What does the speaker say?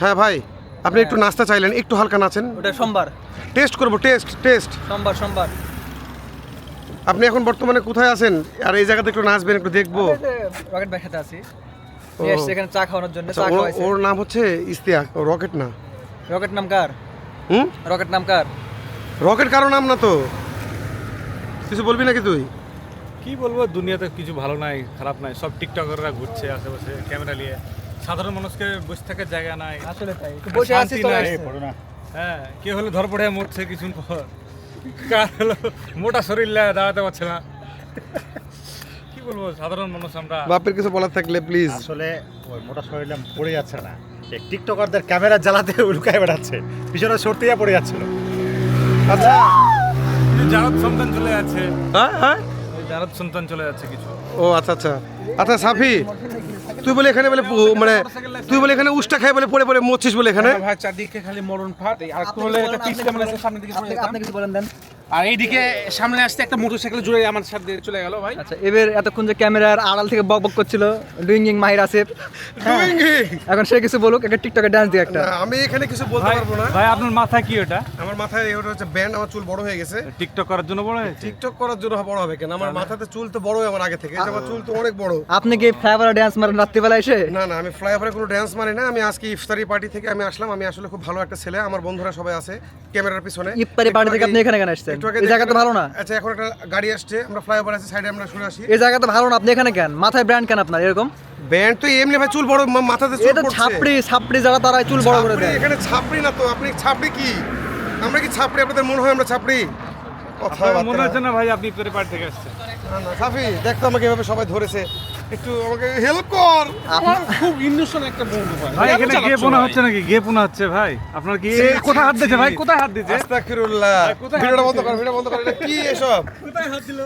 হ্যাঁ ভাই, আপনি একটু নাচতে চাইলেন, একটু হালকা নাচেন। ওটা সোমবার। টেস্ট করবো, টেস্ট। সোমবার। আপনি এখন বর্তমানে কোথায় আছেন? আর এই জায়গাতে একটু নাচবেন, একটু দেখবো। রকেট ব্যাগ খেতে আছি। ও। এখানে চা খাওয়ানোর জন্য। আচ্ছা, চা খাওয়াইছে। ওর নাম হচ্ছে ইস্তিয়াক, ও রকেট না। রকেট নাম কার? রকেট নাম কার? রকেট কারো নাম না তো। কিছু বলবি নাকি তুই? কি বলবো, দুনিয়াতে কিছু ভালো নাই খারাপ নাই, সব টিকটকাররা ঘুরছে আশেপাশে ক্যামেরা নিয়ে, সাধারণ মানুষকে বসে থাকার জায়গা নাই। আসলে তাই। বসে আছি তো। হ্যাঁ, কে হলে ধর পড়ে মরছে কিছুদিন পর, কার হলো মোটা শরীর নিয়ে দাঁড়াতে পারছে না। কি বলবো, সাধারণ মানুষ আমরা। বাপের কিছু বলার থাকলে প্লিজ। আসলে ওই মোটা শরীরে পড়ে যাচ্ছে না, এই টিকটকারদের ক্যামেরা জ্বালাতে লুকায় বেড়াচ্ছে, পিছনে সরতেই পড়ে যাচ্ছিল। আচ্ছা, জারদ সন্তান চলে যাচ্ছে, হ্যাঁ জারদ সন্তান চলে যাচ্ছে কিছু। ও আচ্ছা সাফি, তুই বলে এখানে বলে মানে তুই বলে এখানে উষ্টা খাই বলে পড়ে মরছিস বলে এখানে। ভাই চারদিকে খালি মরণ ফাট, আর একটু হলে একটা পিস ক্যামেরা সামনে দিকে চলে যেতাম। আপনি কিছু বলেন দেন। আর এইদিকে সামনে আসতে একটা মোটরসাইকেল জুড়ে আমার সাথে চলে গেল ভাই। আচ্ছা, এবার এতক্ষণ যে ক্যামেরার আড়াল থেকে বক করছিল ডুইং মাহির আসিফ, এখন সে কিছু বলুক, একটা টিকটকে ডান্স দিয়ে একটা। না, আমি এখানে কিছু বলতে পারবো না। ভাই আপনার মাথায় কি ওটা? আমার মাথায় ওটা হচ্ছে ব্যান্ড, আমার চুল বড় হয়ে গেছে। টিকটক করার জন্য বড় হয়েছে? টিকটক করার জন্য বড় হবে কেন? আমার মাথাতে চুল তো বড় আমার আগে থেকে, আমার চুল তো অনেক বড়। আপনি কি ফ্লাইওভারে ডান্স মারেন রাত্রিবেলা এসে? না আমি ফ্লাইওভারে কোনো ড্যান্স মানি না। আমি আজকে ইফতারি পার্টি থেকে আমি আসলাম। আমি আসলে খুব ভালো একটা ছেলে, আমার বন্ধুরা সবাই আছে ক্যামেরার পিছনে। ইফতারি পার্টি থেকে আপনি এখানে কেন আসছেন? এই জায়গা তো ভালো না। আচ্ছা, এখন একটা গাড়ি আসছে, আমরা ফ্লাইওভার আছে সাইডে, আমরা সরে আসি। এই জায়গা তো ভালো না, আপনি এখানে কেন? মাথায় ব্র্যান্ড কেন আপনার এরকম? ব্যান্ড তো এমনি ভাই, চুল বড়, মাথাতে চুল এটা পড়ছে। ছাপড়ি যারা তারা চুল বড় করে ছাপড়ি? দেয়। এখানে ছাপড়ি না তো। আপনি ছাপড়ি কি? আমরা কি ছাপড়ি? আপনাদের মনে হয় আমরা ছাপড়ি? আপনার মনে হচ্ছে না ভাই আপনি ইফতারি পার্টি থেকে আসছেন? না সাফি, দেখতো আমাকে এভাবে সবাই ধরেছে, একটু আমাকে হেল্প কর। আমার খুব ইন্ডোশন একটা বন্ধু ভাই। ভাই এখানে গে পোনা হচ্ছে নাকি? গে পোনা হচ্ছে ভাই? আপনার কি কোথায় হাত দিয়েছে ভাই? কোথায় হাত দিয়েছে? আস্তাগফিরুল্লাহ। ভিডিওটা বন্ধ কর, এটা কি এসব? কোথায় হাত দিল?